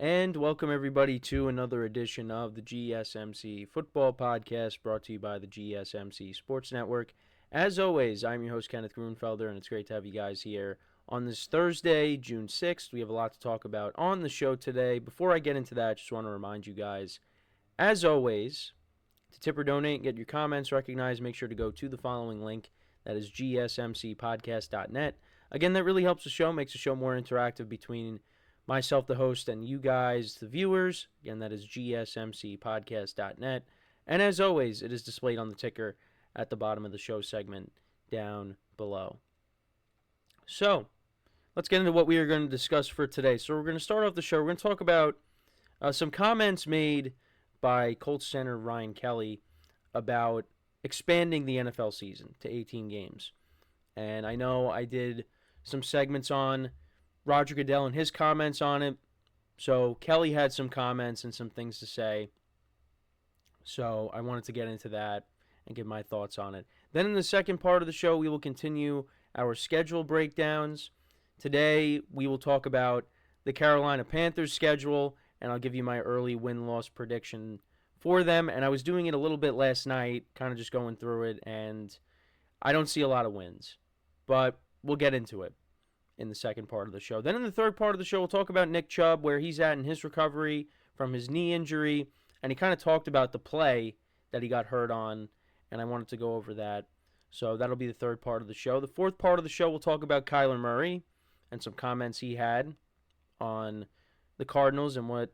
And welcome everybody to another edition of the GSMC Football Podcast brought to you by the GSMC Sports Network. As always, I'm your host, Kenneth, and it's great to have you guys here on this Thursday, June 6th. We have a lot to talk about on the show today. Before I get into that, I just want to remind you guys, as always, to tip or donate and get your comments recognized, make sure to go to the following link. That is gsmcpodcast.net. Again, that really helps the show, makes the show more interactive between myself, the host, and you guys, the viewers. Again, that is gsmcpodcast.net. And as always, it is displayed on the ticker at the bottom of the show segment down below. So, let's get into what we are going to discuss for today. So, we're going to start off the show. We're going to talk about some comments made by Colts center Ryan Kelly about expanding the NFL season to 18 games. And I know I did some segments on Roger Goodell and his comments on it. So Kelly had some comments and some things to say. So I wanted to get into that and give my thoughts on it. Then in the second part of the show, we will continue our schedule breakdowns. Today, we will talk about the Carolina Panthers schedule, and I'll give you my early win-loss prediction for them. And I was doing it a little bit last night, kind of just going through it, and I don't see a lot of wins. But we'll get into it in the second part of the show. Then in the third part of the show, we'll talk about Nick Chubb, where he's at in his recovery from his knee injury, and he kind of talked about the play that he got hurt on, and I wanted to go over that. So that'll be the third part of the show. The fourth part of the show, we'll talk about Kyler Murray and some comments he had on the Cardinals and what,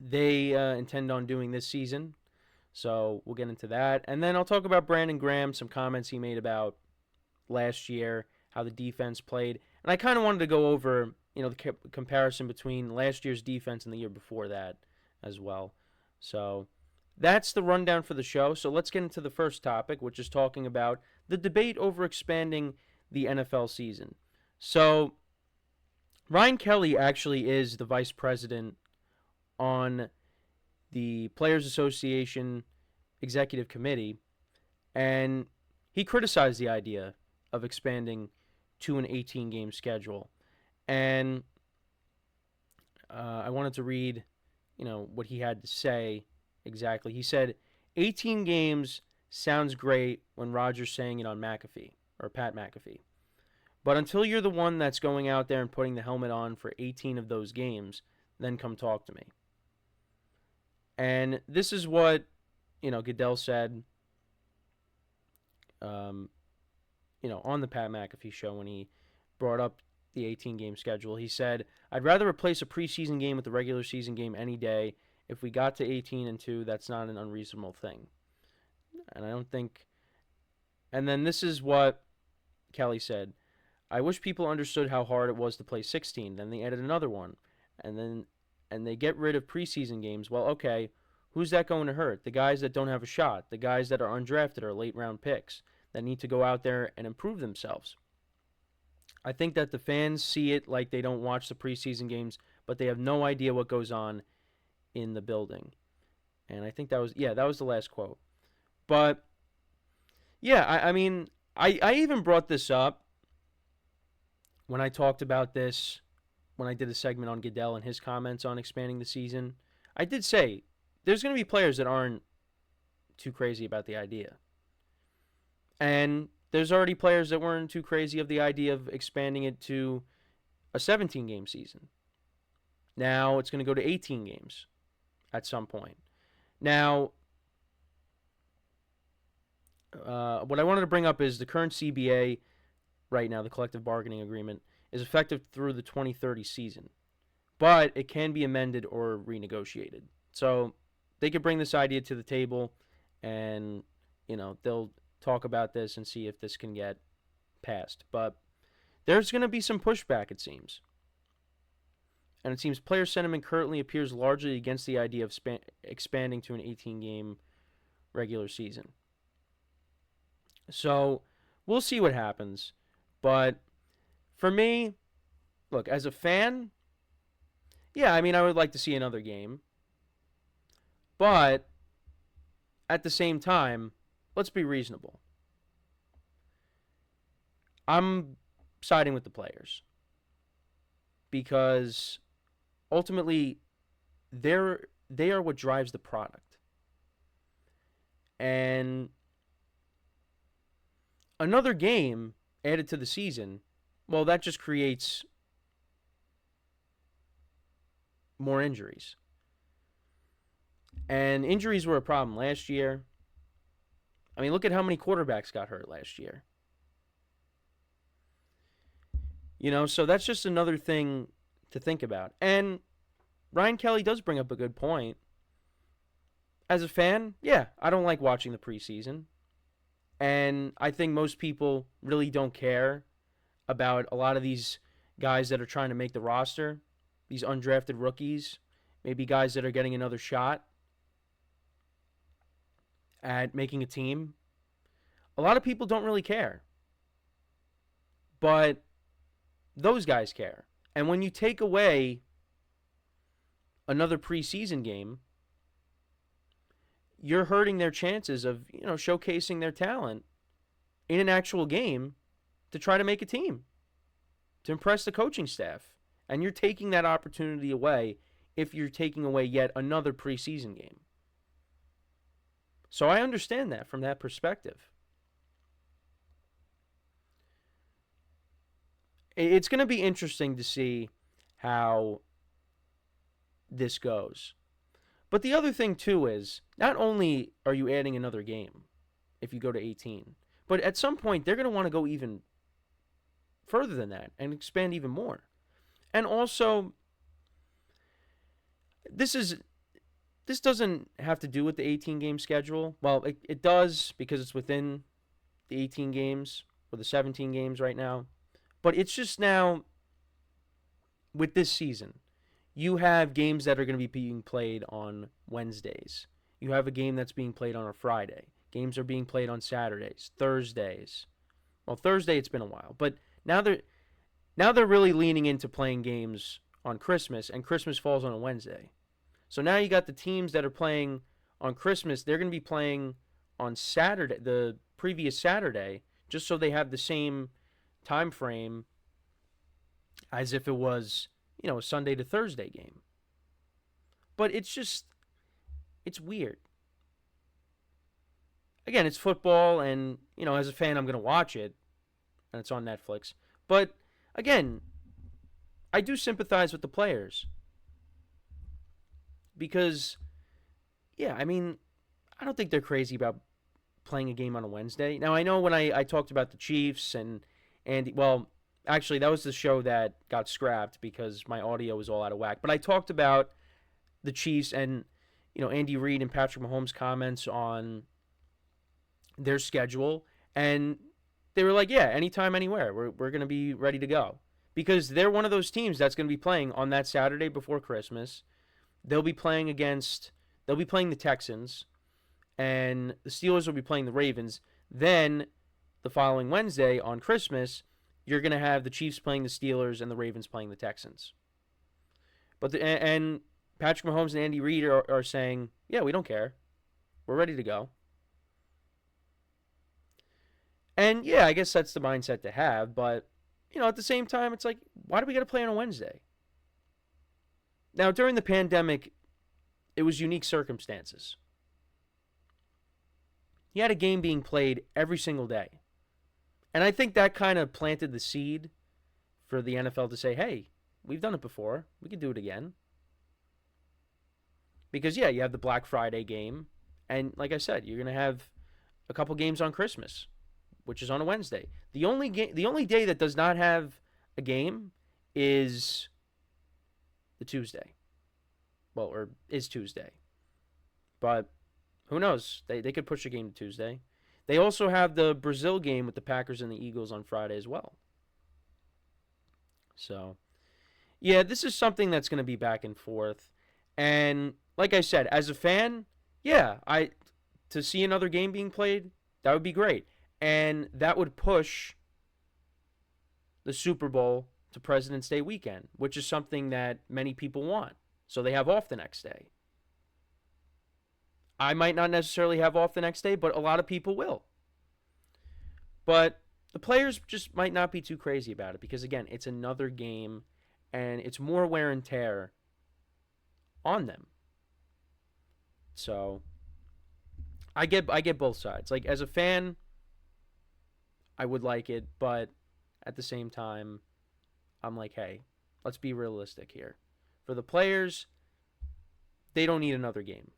they intend on doing this season. So we'll get into that. And then I'll talk about Brandon Graham, some comments he made about last year, how the defense played. And I kind of wanted to go over, the comparison between last year's defense and the year before that as well. So that's the rundown for the show. So let's get into the first topic, which is talking about the debate over expanding the NFL season. So Ryan Kelly actually is the vice president on the Players Association Executive Committee, and he criticized the idea of expanding to an 18-game schedule. And I wanted to read, what he had to say exactly. He said, 18 games sounds great when Roger's saying it on McAfee, or Pat McAfee. But until you're the one that's going out there and putting the helmet on for 18 of those games, then come talk to me. And this is what, Goodell said, on the Pat McAfee show when he brought up the 18-game schedule. He said, I'd rather replace a preseason game with a regular season game any day. If we got to 18-2, that's not an unreasonable thing. And I don't think... And then this is what Kelly said. I wish people understood how hard it was to play 16. Then they added another one. And they get rid of preseason games. Well, okay, who's that going to hurt? The guys that don't have a shot. The guys that are undrafted or late-round picks that need to go out there and improve themselves. I think that the fans see it like they don't watch the preseason games, but they have no idea what goes on in the building. And I think that was the last quote. But, yeah, I even brought this up when I talked about this, when I did a segment on Goodell and his comments on expanding the season. I did say there's going to be players that aren't too crazy about the idea. And there's already players that weren't too crazy of the idea of expanding it to a 17-game season. Now it's going to go to 18 games at some point. Now, what I wanted to bring up is the current CBA right now, the collective bargaining agreement, is effective through the 2030 season. But it can be amended or renegotiated. So they could bring this idea to the table and, they'll talk about this and see if this can get passed. But there's going to be some pushback, it seems. And it seems player sentiment currently appears largely against the idea of expanding to an 18-game regular season. So we'll see what happens. But for me, look, as a fan, I would like to see another game. But at the same time, let's be reasonable. I'm siding with the players because ultimately, they are what drives the product. And another game added to the season, well, that just creates more injuries. And injuries were a problem last year. I mean, look at how many quarterbacks got hurt last year. So that's just another thing to think about. And Ryan Kelly does bring up a good point. As a fan, yeah, I don't like watching the preseason. And I think most people really don't care about a lot of these guys that are trying to make the roster, these undrafted rookies, maybe guys that are getting another shot at making a team. A lot of people don't really care. But those guys care. And when you take away another preseason game, you're hurting their chances of, showcasing their talent in an actual game to try to make a team, to impress the coaching staff. And you're taking that opportunity away if you're taking away yet another preseason game. So I understand that from that perspective. It's going to be interesting to see how this goes. But the other thing, too, is not only are you adding another game if you go to 18, but at some point they're going to want to go even further than that and expand even more. And also, this doesn't have to do with the 18-game schedule. Well, it does because it's within the 18 games or the 17 games right now. But it's just now, with this season, you have games that are going to be being played on Wednesdays. You have a game that's being played on a Friday. Games are being played on Saturdays, Thursdays. Well, Thursday it's been a while, but now they're really leaning into playing games on Christmas, and Christmas falls on a Wednesday. So now you got the teams that are playing on Christmas. They're going to be playing on Saturday, the previous Saturday, just so they have the same time frame as if it was, a Sunday to Thursday game. But it's weird. Again, it's football, and, as a fan, I'm going to watch it, and it's on Netflix. But, again, I do sympathize with the players. Because, yeah, I mean, I don't think they're crazy about playing a game on a Wednesday. Now, I know when I talked about the Chiefs and well, actually, that was the show that got scrapped because my audio was all out of whack. But I talked about the Chiefs and, Andy Reid and Patrick Mahomes' comments on their schedule. And they were like, yeah, anytime, anywhere. We're going to be ready to go. Because they're one of those teams that's going to be playing on that Saturday before Christmas. They'll be playing the Texans. And the Steelers will be playing the Ravens. Then the following Wednesday on Christmas, you're going to have the Chiefs playing the Steelers and the Ravens playing the Texans. And Patrick Mahomes and Andy Reid are saying, yeah, we don't care. We're ready to go. And, yeah, I guess that's the mindset to have. But, at the same time, it's like, why do we got to play on a Wednesday? Now, during the pandemic, it was unique circumstances. You had a game being played every single day. And I think that kind of planted the seed for the NFL to say, hey, we've done it before. We can do it again. Because, yeah, you have the Black Friday game. And like I said, you're going to have a couple games on Christmas, which is on a Wednesday. The only day that does not have a game is the Tuesday. Well, or is Tuesday. But who knows? They could push a game to Tuesday. They also have the Brazil game with the Packers and the Eagles on Friday as well. So, yeah, this is something that's going to be back and forth. And like I said, as a fan, yeah, to see another game being played, that would be great. And that would push the Super Bowl to President's Day weekend, which is something that many people want. So they have off the next day. I might not necessarily have off the next day, but a lot of people will. But the players just might not be too crazy about it because, again, it's another game and it's more wear and tear on them. So I get both sides. Like, as a fan, I would like it, but at the same time, I'm like, hey, let's be realistic here. For the players, they don't need another game.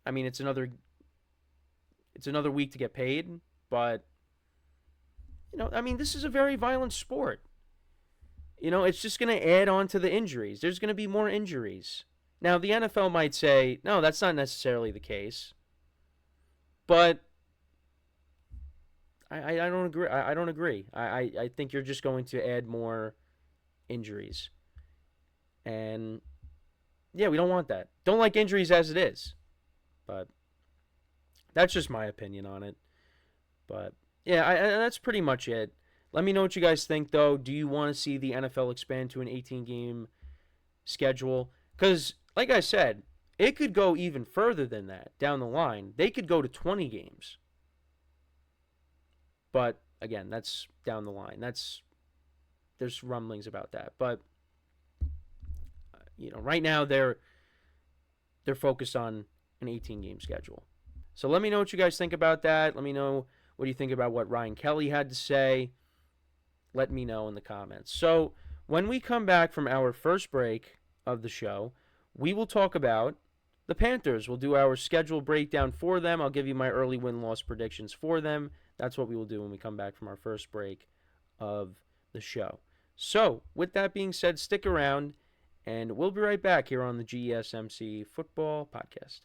I mean, it's another week to get paid, but I mean, this is a very violent sport. It's just going to add on to the injuries. There's going to be more injuries. Now, the NFL might say, no, that's not necessarily the case. But I don't agree. I don't agree. I think you're just going to add more injuries. And, yeah, we don't want that. Don't like injuries as it is. But that's just my opinion on it. But, yeah, that's pretty much it. Let me know what you guys think, though. Do you want to see the NFL expand to an 18-game schedule? Because, like I said, it could go even further than that down the line. They could go to 20 games. But, again, that's down the line. There's rumblings about that. But, right now they're focused on an 18-game schedule. So let me know what you guys think about that. Let me know what you think about what Ryan Kelly had to say. Let me know in the comments. So when we come back from our first break of the show, we will talk about the Panthers. We'll do our schedule breakdown for them. I'll give you my early win-loss predictions for them. That's what we will do when we come back from our first break of the show. So with that being said, stick around, and we'll be right back here on the GSMC Football Podcast.